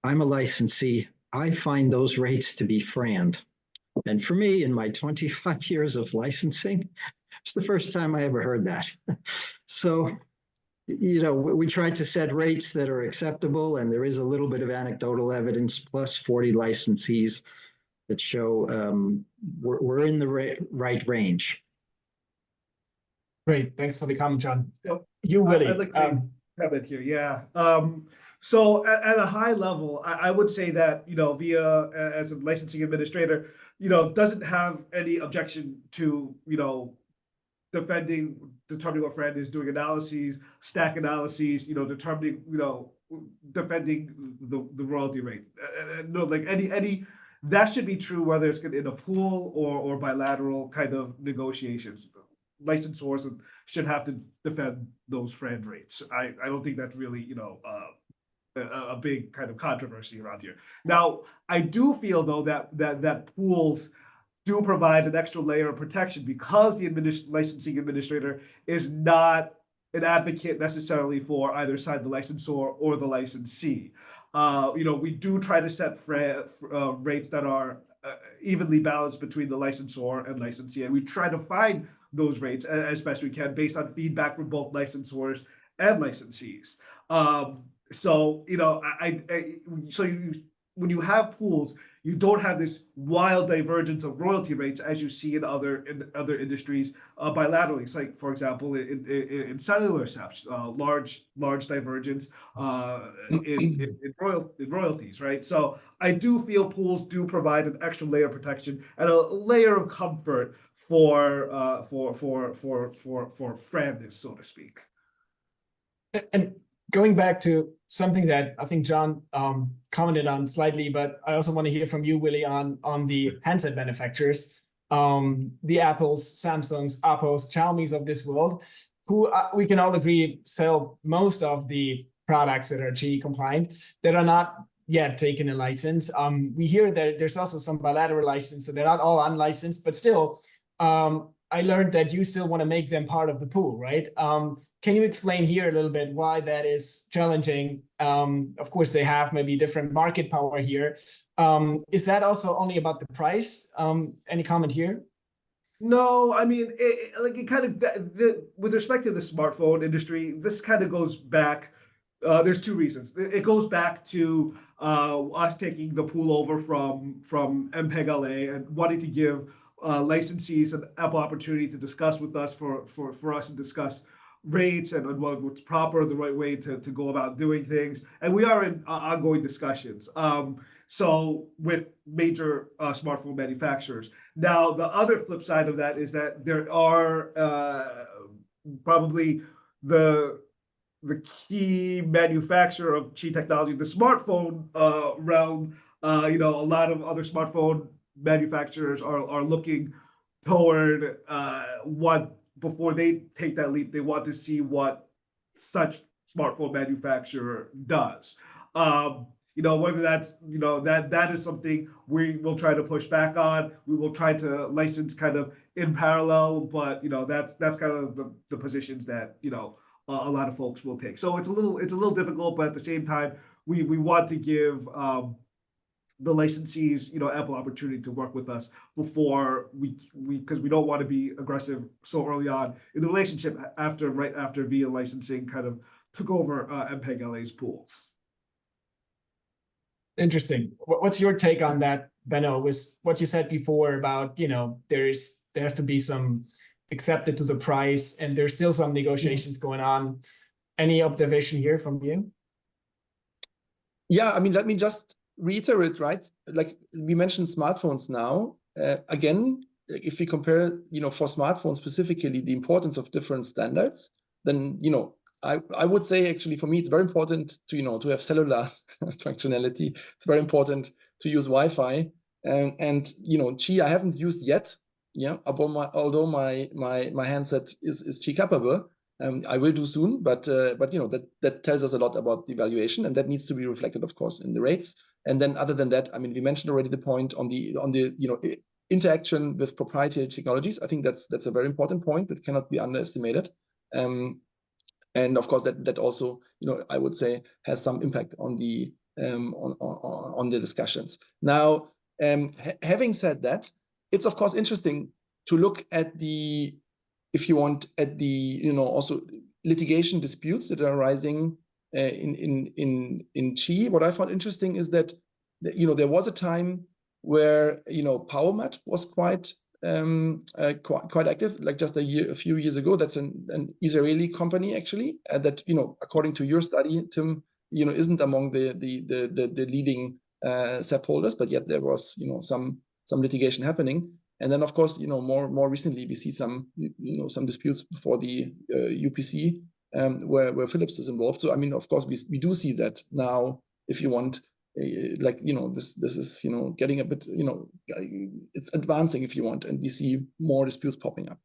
I'm a licensee. I find those rates to be frand. And for me, in my 25 years of licensing, it's the first time I ever heard that. So, we tried to set rates that are acceptable, and there is a little bit of anecdotal evidence, plus 40 licensees that show we're in the right range. Great, thanks for the comment, John. Yep. You, Willy. I'd like to comment here, yeah. So at a high level, I would say that, VIA as a licensing administrator, doesn't have any objection to, determining what friend is, doing analyses, stack analyses, determining, defending the royalty rate. No, like any that should be true whether it's in a pool or bilateral kind of negotiations. Licensors should have to defend those friend rates. I don't think that's really, a big kind of controversy around here. Now, I do feel though that pools do provide an extra layer of protection because the licensing administrator is not an advocate necessarily for either side, the licensor or the licensee. We do try to set rates that are evenly balanced between the licensor and licensee, and we try to find those rates as best we can based on feedback from both licensors and licensees. When you have pools, you don't have this wild divergence of royalty rates as you see in other industries bilaterally. So, like for example, in cellular SEPs, large divergence in royalties, right? So I do feel pools do provide an extra layer of protection and a layer of comfort for friendness, so to speak. And going back to something that I think John commented on slightly, but I also want to hear from you, Willy, on the handset manufacturers, the Apples, Samsungs, Oppos, Xiaomis of this world, who we can all agree sell most of the products that are Qi compliant that are not yet taken a license. We hear that there's also some bilateral license, so they're not all unlicensed, but still, I learned that you still want to make them part of the pool, right? Can you explain here a little bit why that is challenging? Of course, they have maybe different market power here. Is that also only about the price? Any comment here? No, I mean, with respect to the smartphone industry, this kind of goes back. There's two reasons. It goes back to us taking the pool over from MPEG LA and wanting to give licensees an ample opportunity to discuss with us for us to discuss rates and what's proper, the right way to go about doing things. And we are in ongoing discussions. So with major smartphone manufacturers. Now, the other flip side of that is that there are probably the key manufacturer of Qi technology, the smartphone realm. A lot of other smartphone manufacturers are looking toward before they take that leap, they want to see what such smartphone manufacturer does. Whether that's, that is something we will try to push back on. We will try to license kind of in parallel, but that's kind of the positions that a lot of folks will take. So it's a little difficult, but at the same time, we want to give the licensees, ample opportunity to work with us before because we don't want to be aggressive so early on in the relationship right after VIA licensing kind of took over MPEG LA's pools. Interesting. What's your take on that, Benno, with what you said before about, there has to be some accepted to the price and there's still some negotiations going on. Any observation here from you? Yeah, I mean, let me just reiterate, right? Like we mentioned smartphones now. Again, if we compare, for smartphones specifically, the importance of different standards, then, I would say actually for me, it's very important to, to have cellular functionality. It's very important to use Wi-Fi and Qi I haven't used yet. Yeah, although my handset is Qi capable. I will do soon, but that tells us a lot about the evaluation, and that needs to be reflected, of course, in the rates. And then, other than that, I mean, we mentioned already the point on the interaction with proprietary technologies. I think that's a very important point that cannot be underestimated. And of course, that also I would say has some impact on the discussions. Now, having said that, it's of course interesting to look at the, if you want, at the also litigation disputes that are arising in Qi. What I found interesting is that there was a time where Pohlmann was quite active, like just a few years ago. That's an Israeli company actually that according to your study, Tim, isn't among the leading SEP holders, but yet there was some litigation happening. And then of course more recently we see some some disputes before the UPC where Philips is involved. So I mean, of course we do see that now, if you want. Like this is getting a bit it's advancing, if you want, and we see more disputes popping up.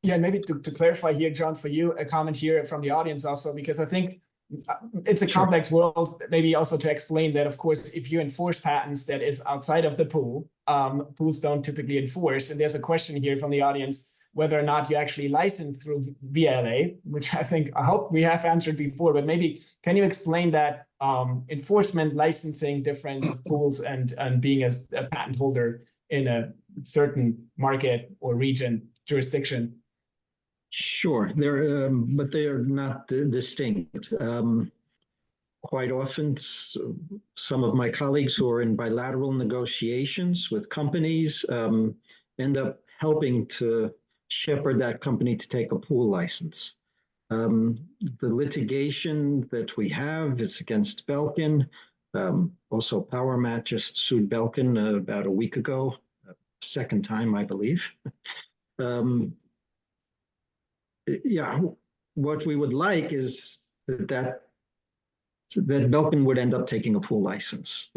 Yeah, maybe to clarify here, John, for you, a comment here from the audience also, because I think it's a complex world, maybe also to explain that, of course, if you enforce patents that is outside of the pool, pools don't typically enforce. And there's a question here from the audience, whether or not you actually license through VLA, which I hope we have answered before, but maybe can you explain that enforcement licensing difference of pools and being a patent holder in a certain market or region jurisdiction? Sure, but they are not distinct. Quite often, some of my colleagues who are in bilateral negotiations with companies end up helping to shepherd that company to take a pool license. The litigation that we have is against Belkin. Also, Pohlmann just sued Belkin about a week ago, second time, I believe. Yeah, what we would like is that Belkin would end up taking a pool license.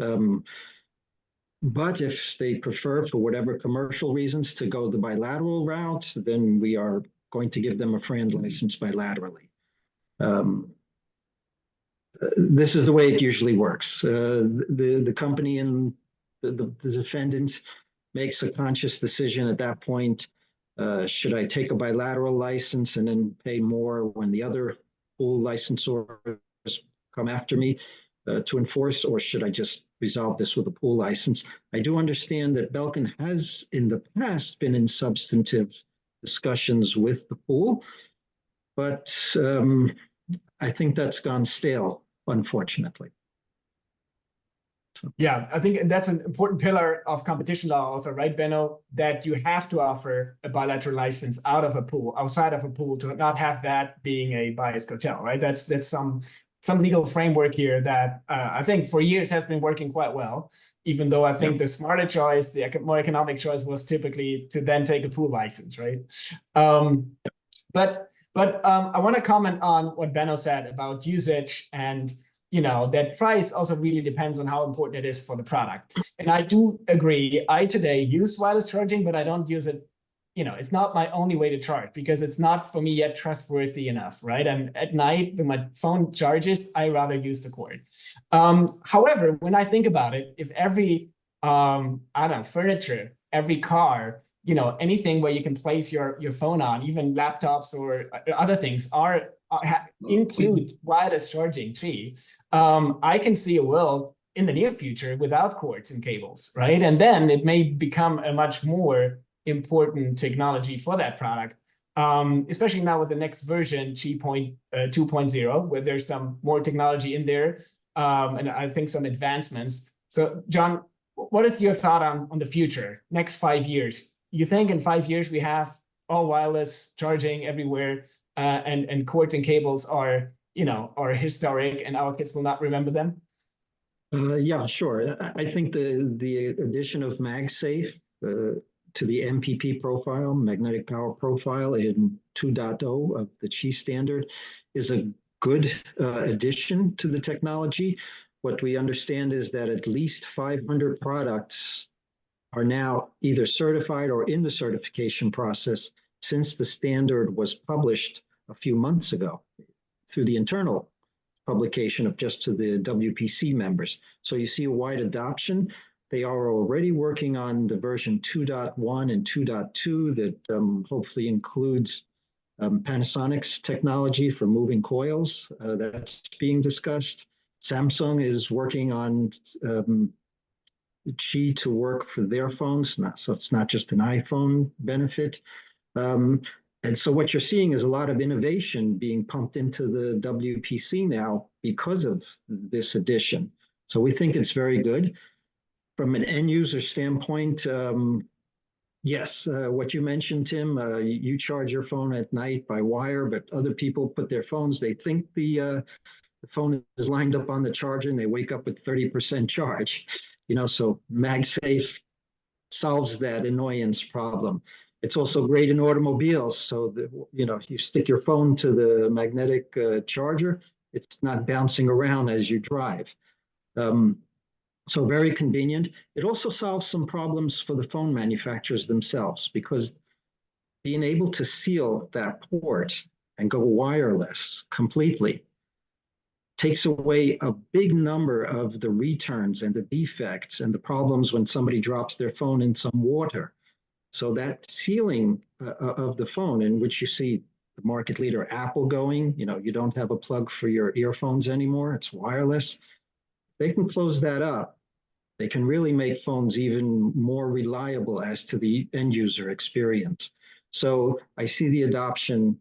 But if they prefer, for whatever commercial reasons, to go the bilateral route, then we are going to give them a FRAND license bilaterally. This is the way it usually works. The company and the defendant makes a conscious decision at that point. Should I take a bilateral license and then pay more when the other pool licensors come after me to enforce, or should I just resolve this with a pool license? I do understand that Belkin has in the past been in substantive discussions with the pool, but I think that's gone stale, unfortunately. Yeah, I think that's an important pillar of competition law also, right, Benno? That you have to offer a bilateral license outside of a pool, to not have that being a biased cartel, right? That's some legal framework here that I think for years has been working quite well, even though I think the smarter choice, the more economic choice, was typically to then take a pool license, right? But I want to comment on what Benno said about usage, and that price also really depends on how important it is for the product. And I do agree. I today use wireless charging, but I don't use it. It's not my only way to charge, because it's not for me yet trustworthy enough, right? And at night when my phone charges, I rather use the cord. However, when I think about it, if every furniture, every car, anything where you can place your phone on, even laptops or other things include wireless charging, I can see a world in the near future without cords and cables, right? And then it may become a much more important technology for that product, especially now with the next version, Qi 2.0, where there's some more technology in there, and I think some advancements. So, John, what is your thought on the future, next 5 years? You think in 5 years we have all wireless charging everywhere, and cords and cables are historic, and our kids will not remember them? Yeah, sure. I think the addition of MagSafe to the MPP profile, magnetic power profile, in 2.0 of the Qi standard is a good addition to the technology. What we understand is that at least 500 products are now either certified or in the certification process since the standard was published a few months ago through the internal publication of just to the WPC members. So you see a wide adoption. They are already working on the version 2.1 and 2.2 that hopefully includes Panasonic's technology for moving coils. That's being discussed. Samsung is working on Qi to work for their phones, so it's not just an iPhone benefit. And so what you're seeing is a lot of innovation being pumped into the WPC now because of this addition. So we think it's very good. From an end user standpoint, yes, what you mentioned, Tim, you charge your phone at night by wire, but other people put their phones, they think the phone is lined up on the charger and they wake up with 30% charge. So MagSafe solves that annoyance problem. It's also great in automobiles. So that, you stick your phone to the magnetic charger, it's not bouncing around as you drive. So very convenient. It also solves some problems for the phone manufacturers themselves, because being able to seal that port and go wireless completely takes away a big number of the returns and the defects and the problems when somebody drops their phone in some water. So that sealing of the phone, in which you see the market leader Apple going, you don't have a plug for your earphones anymore, it's wireless. They can close that up. They can really make phones even more reliable as to the end user experience. So I see the adoption,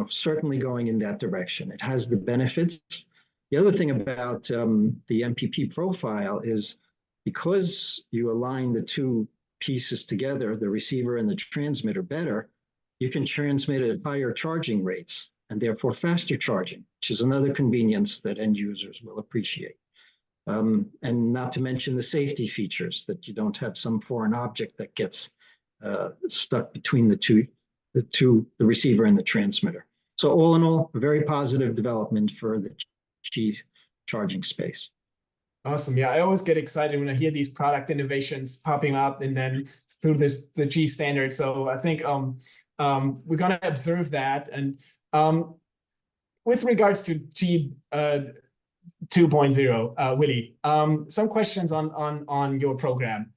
certainly going in that direction. It has the benefits. The other thing about the MPP profile is, because you align the two pieces together, the receiver and the transmitter, better, you can transmit at higher charging rates and therefore faster charging, which is another convenience that end users will appreciate. And not to mention the safety features, that you don't have some foreign object that gets stuck between the receiver and the transmitter. So all in all, a very positive development for the Qi charging space. Awesome. Yeah, I always get excited when I hear these product innovations popping up and then through the Qi standard. So I think we're going to observe that. And with regards to Qi 2.0, Willy, some questions on your program.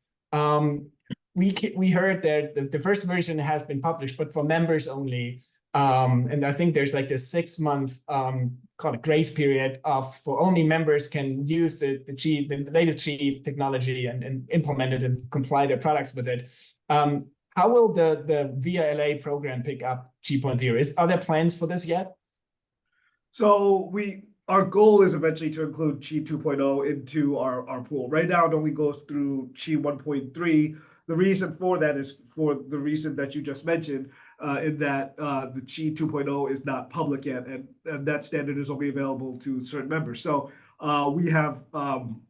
We heard that the first version has been published, but for members only. And I think there's like this 6-month called a grace period for only members can use the latest Qi technology and implement it and comply their products with it. How will the VIA LA program pick up Qi 2.0? Are there plans for this yet? So our goal is eventually to include Qi 2.0 into our pool. Right now, it only goes through Qi 1.3. The reason for that is for the reason that you just mentioned, in that the Qi 2.0 is not public yet, and that standard is only available to certain members. So we have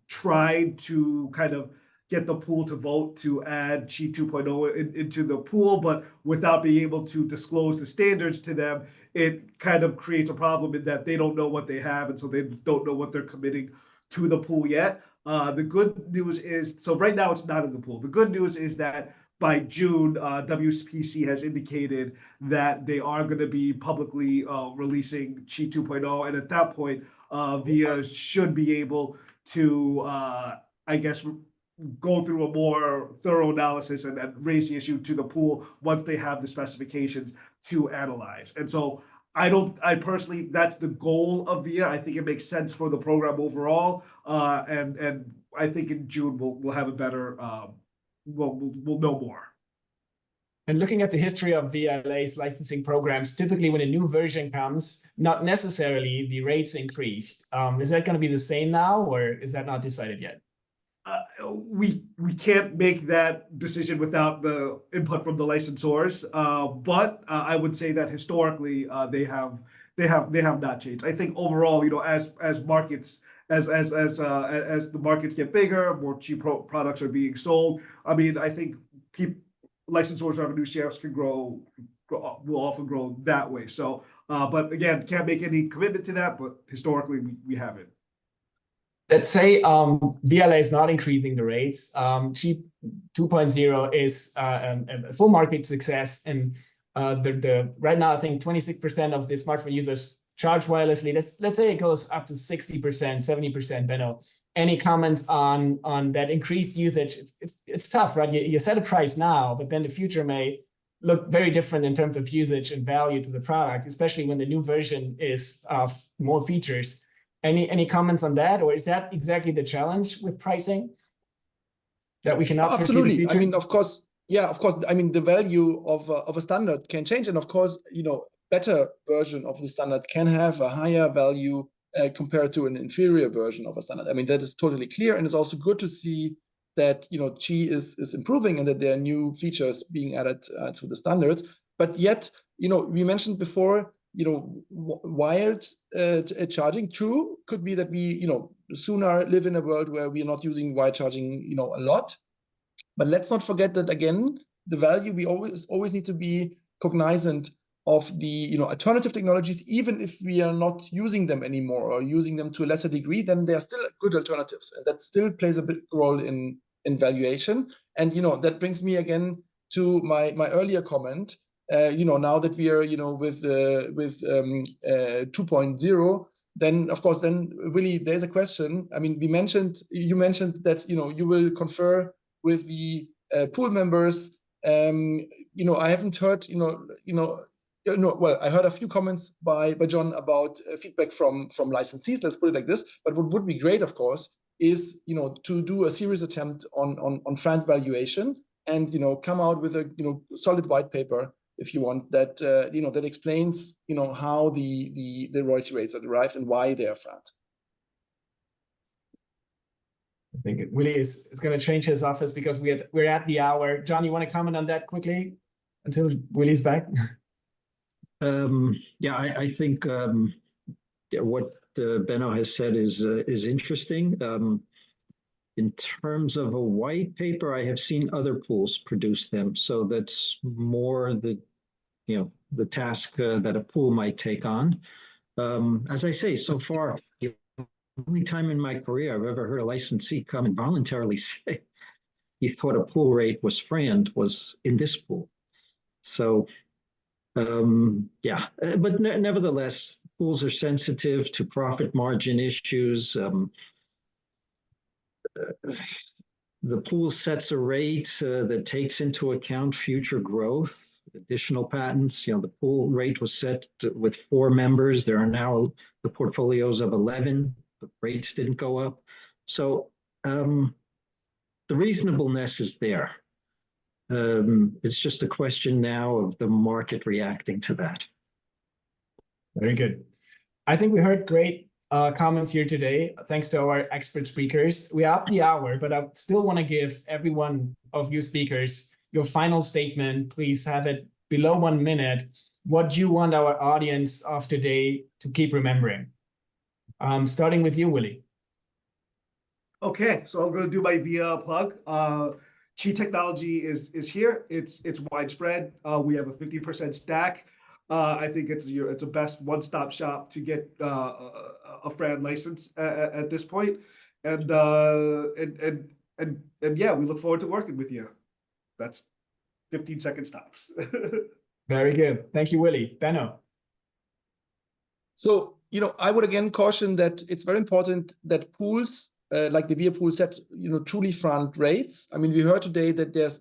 tried to kind of get the pool to vote to add Qi 2.0 into the pool, but without being able to disclose the standards to them, it kind of creates a problem in that they don't know what they have, and so they don't know what they're committing to the pool yet. The good news is, so right now it's not in the pool. The good news is that by June, WPC has indicated that they are going to be publicly releasing Qi 2.0, and at that point, VIA should be able to, I guess, go through a more thorough analysis and raise the issue to the pool once they have the specifications to analyze. And so I personally, that's the goal of VIA. I think it makes sense for the program overall. And I think in June we'll have a better, we'll know more. And looking at the history of VIA's licensing programs, typically when a new version comes, not necessarily the rates increase. Is that going to be the same now, or is that not decided yet? We can't make that decision without the input from the licensors, but I would say that historically they have not changed. I think overall, as markets as the markets get bigger, more cheap products are being sold. I mean, I think licensors' revenue shares can grow, will often grow that way. So, but again, can't make any commitment to that. But historically, we haven't. Let's say VLA is not increasing the rates. Qi 2.0 is a full market success, and right now I think 26% of the smartphone users charge wirelessly. Let's say it goes up to 60%, 70%. Benno, any comments on that increased usage? It's tough, right? You set a price now, but then the future may look very different in terms of usage and value to the product, especially when the new version is of more features. Any comments on that, or is that exactly the challenge with pricing? that we cannot foresee the Absolutely. I future? mean, of course, yeah, of course. I mean, the value of a standard can change, and of course, better version of the standard can have a higher value compared to an inferior version of a standard. I mean, that is totally clear, and it's also good to see that Qi is improving and that there are new features being added to the standards. But yet, we mentioned before, wired charging. True, could be that we sooner live in a world where we are not using wired charging a lot. But let's not forget that, again, the value, we always need to be cognizant of the alternative technologies. Even if we are not using them anymore or using them to a lesser degree, then they are still good alternatives, and that still plays a big role in valuation. And that brings me again to my earlier comment. Now that we are with 2.0, then of course, Willy, there's a question. I mean, you mentioned that you will confer with the pool members. I haven't heard well, I heard a few comments by John about feedback from licensees. Let's put it like this. But what would be great, of course, is to do a serious attempt on France valuation and come out with a solid white paper, if you want, that that explains how the royalty rates are derived and why they are flat. I think Willy is going to change his office because we're at the hour. John, you want to comment on that quickly until Willy's back? Yeah, I think what Benno has said is interesting. In terms of a white paper, I have seen other pools produce them, so that's more the task that a pool might take on. As I say, so far, the only time in my career I've ever heard a licensee come and voluntarily say he thought a pool rate was friend was in this pool. So. Yeah, but nevertheless, pools are sensitive to profit margin issues. The pool sets a rate that takes into account future growth, additional patents. The pool rate was set with 4 members. There are now the portfolios of 11. The rates didn't go up. So the reasonableness is there. It's just a question now of the market reacting to that. Very good. I think we heard great comments here today. Thanks to our expert speakers. We are up the hour, but I still want to give every one of you speakers your final statement. Please have it below 1 minute. What do you want our audience of today to keep remembering? Starting with you, Willy. Okay, so I'm going to do my VIA plug. Qi technology is here. It's widespread. We have a 50% stack. I think it's a best one-stop shop to get a FRAND license at this point. And yeah, we look forward to working with you. That's 15-second stops. Very good. Thank you, Willy. Benno. So, I would again caution that it's very important that pools like the VIA pool set, truly FRAND rates. I mean, we heard today that there's,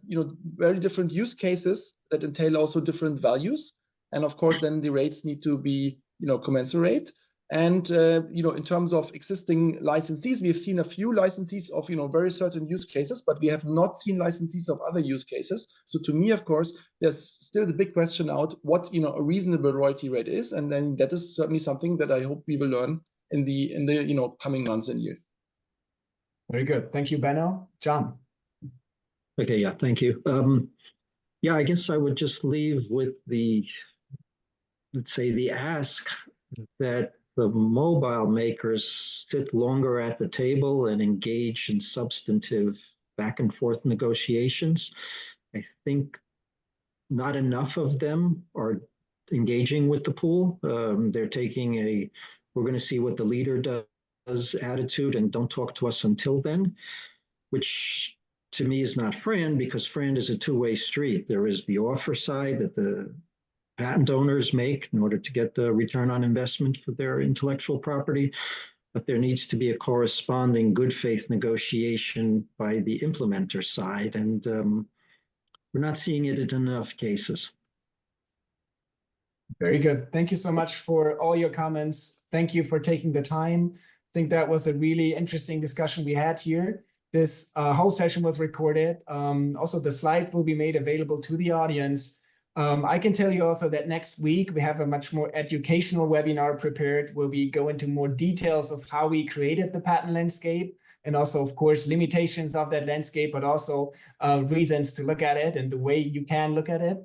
very different use cases that entail also different values. And of course, then the rates need to be, commensurate. And, in terms of existing licensees, we have seen a few licensees of, very certain use cases, but we have not seen licensees of other use cases. So to me, of course, there's still the big question out what, a reasonable royalty rate is. And then that is certainly something that I hope we will learn in the coming months and years. Very good. Thank you, Benno. John. Okay, yeah, thank you. Yeah, I guess I would just leave with let's say the ask that the mobile makers sit longer at the table and engage in substantive back and forth negotiations. I think not enough of them are engaging with the pool. They're taking we're going to see what the leader does attitude and don't talk to us until then, which to me is not FRAND, because FRAND is a two-way street. There is the offer side that the patent owners make in order to get the return on investment for their intellectual property, but there needs to be a corresponding good faith negotiation by the implementer side, and we're not seeing it in enough cases. Very good. Thank you so much for all your comments. Thank you for taking the time. I think that was a really interesting discussion we had here. This whole session was recorded. Also, the slide will be made available to the audience. I can tell you also that next week we have a much more educational webinar prepared where we go into more details of how we created the patent landscape and also, of course, limitations of that landscape, but also reasons to look at it and the way you can look at it.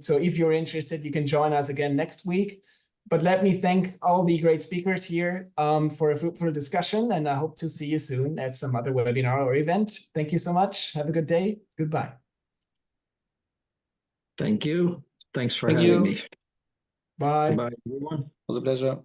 So if you're interested, you can join us again next week. But let me thank all the great speakers here for a fruitful discussion, and I hope to see you soon at some other webinar or event. Thank you so much. Have a good day. Goodbye. Thank you. Thanks for Thank having you. me. Bye. Goodbye, everyone. It was a pleasure.